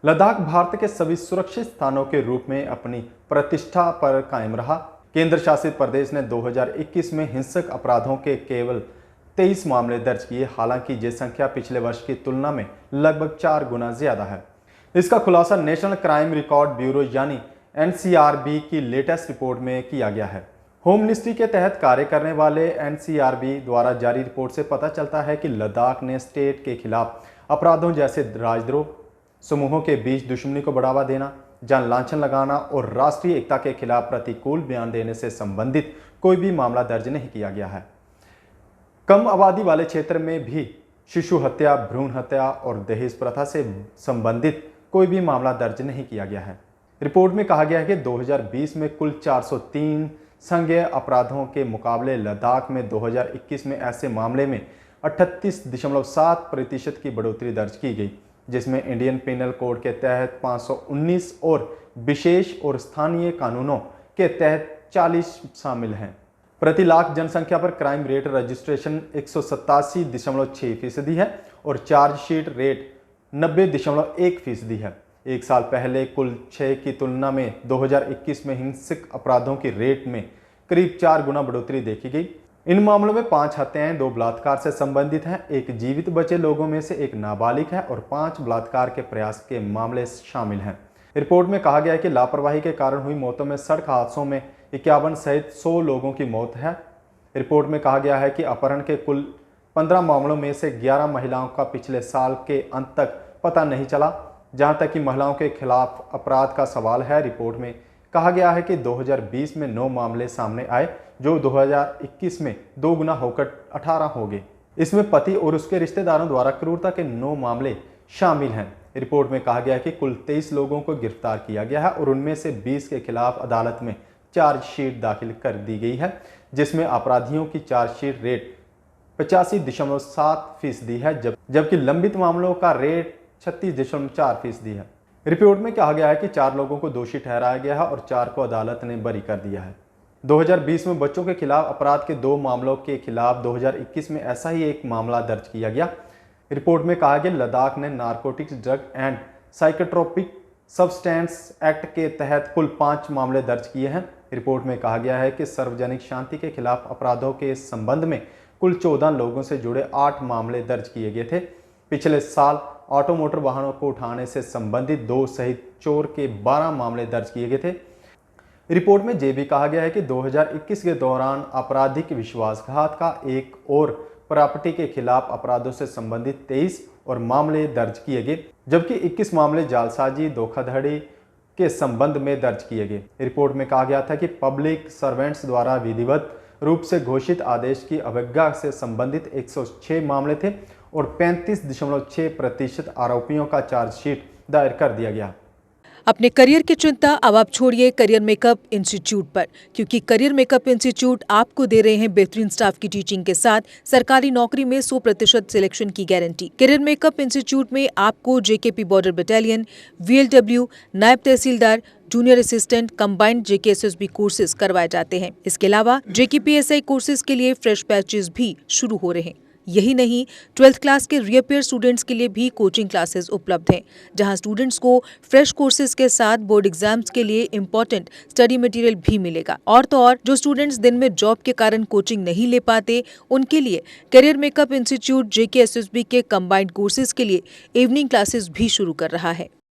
लद्दाख भारत के सभी सुरक्षित स्थानों के रूप में अपनी प्रतिष्ठा पर कायम रहा। केंद्र शासित प्रदेश ने 2021 में हिंसक अपराधों के केवल 23 मामले दर्ज किए। हालांकि ये संख्या पिछले वर्ष की तुलना में लगभग 4 गुना ज्यादा है। इसका खुलासा नेशनल क्राइम रिकॉर्ड ब्यूरो यानी NCRB की लेटेस्ट रिपोर्ट में किया गया है। होम मिनिस्ट्री के तहत कार्य करने वाले NCRB द्वारा जारी रिपोर्ट से पता चलता है कि लद्दाख ने स्टेट के खिलाफ अपराधों जैसे राजद्रोह, समूहों के बीच दुश्मनी को बढ़ावा देना, जान लांछन लगाना और राष्ट्रीय एकता के खिलाफ प्रतिकूल बयान देने से संबंधित कोई भी मामला दर्ज नहीं किया गया है। कम आबादी वाले क्षेत्र में भी शिशु हत्या, भ्रूण हत्या और दहेज प्रथा से संबंधित कोई भी मामला दर्ज नहीं किया गया है। रिपोर्ट में कहा गया है कि 2020 में कुल 403 संज्ञेय अपराधों के मुकाबले लद्दाख में 2021 में ऐसे मामले में 38.7% की बढ़ोतरी दर्ज की गई, जिसमें इंडियन पिनल कोड के तहत 519 और विशेष और स्थानीय कानूनों के तहत 40 शामिल हैं। प्रति लाख जनसंख्या पर क्राइम रेट रजिस्ट्रेशन 187.6% है और चार्जशीट रेट 90.1% है। एक साल पहले कुल 6 की तुलना में 2021 में हिंसक अपराधों की रेट में करीब 4 गुना बढ़ोतरी देखी गई। इन मामलों में 5 हत्याएं 2 बलात्कार से संबंधित हैं, एक जीवित बचे लोगों में से एक नाबालिग है और 5 बलात्कार के प्रयास के मामले शामिल हैं। रिपोर्ट में कहा गया है कि लापरवाही के कारण हुई मौतों में सड़क हादसों में 51 सहित 100 लोगों की मौत है। रिपोर्ट में कहा गया है कि अपहरण के कुल 15 मामलों में से 11 महिलाओं का पिछले साल के अंत तक पता नहीं चला। जहां तक कि महिलाओं के खिलाफ अपराध का सवाल है, रिपोर्ट में कहा गया है कि 2020 में 9 मामले सामने आए, जो 2021 में 2 गुना होकर 18 हो गए। इसमें पति और उसके रिश्तेदारों द्वारा क्रूरता के 9 मामले शामिल हैं। रिपोर्ट में कहा गया है कि कुल 23 लोगों को गिरफ्तार किया गया है और उनमें से 20 के खिलाफ अदालत में चार्जशीट दाखिल कर दी गई है, जिसमें अपराधियों की चार्जशीट रेट 85.7% है, जबकि लंबित मामलों का रेट 36.4% है। रिपोर्ट में कहा गया है कि 4 लोगों को दोषी ठहराया गया है और 4 को अदालत ने बरी कर दिया है। 2020 में बच्चों के खिलाफ अपराध के 2 मामलों के खिलाफ 2021 में ऐसा ही एक मामला दर्ज किया गया। रिपोर्ट में कहा गया लद्दाख ने narcotics drug and psychotropic substance act के तहत कुल 5 मामले दर्ज किए हैं। रिपोर्ट में कहा गया है कि सार्वजनिक शांति के खिलाफ अपराधों के संबंध में कुल 14 लोगों से जुड़े 8 मामले दर्ज किए गए थे। पिछले साल ऑटो मोटर वाहनों को उठाने से संबंधित 2 सहित चोर के 12 मामले दर्ज किए गए थे। रिपोर्ट में यह भी कहा गया है कि 2021 के दौरान आपराधिक विश्वासघात का एक और प्रॉपर्टी के खिलाफ अपराधों से संबंधित 23 और मामले दर्ज किए गए, जबकि 21 मामले जालसाजी, धोखाधड़ी के संबंध में दर्ज किए गए। रिपोर्ट में कहा गया था कि पब्लिक सर्वेंट्स द्वारा विधिवत रूप से घोषित आदेश की अवज्ञा से संबंधित 106 मामले थे और 35.6% आरोपियों का चार्जशीट दायर कर दिया गया। अपने करियर की चिंता अब आप छोड़िए करियर मेकअप इंस्टीट्यूट पर, क्योंकि करियर मेकअप इंस्टीट्यूट आपको दे रहे हैं बेहतरीन स्टाफ की टीचिंग के साथ सरकारी नौकरी में 100% सिलेक्शन की गारंटी। करियर मेकअप इंस्टीट्यूट में आपको JKP बॉर्डर बटालियन, VLW, नायब तहसीलदार, junior assistant, combined JKSSB courses करवाए जाते हैं। इसके अलावा JKPSI कोर्सेज के लिए फ्रेश बैचेज भी शुरू हो रहे हैं। यही नहीं, 12th क्लास के रीअपेयर स्टूडेंट्स के लिए भी कोचिंग क्लासेस उपलब्ध हैं, जहां स्टूडेंट्स को फ्रेश कोर्सेज के साथ बोर्ड एग्जाम्स के लिए इम्पोर्टेंट स्टडी मटेरियल भी मिलेगा। और तो और जो स्टूडेंट्स दिन में जॉब के कारण कोचिंग नहीं ले पाते, उनके लिए करियर मेकअप इंस्टीट्यूट JKSSB के कंबाइंड कोर्सेज के लिए इवनिंग क्लासेस भी शुरू कर रहा है।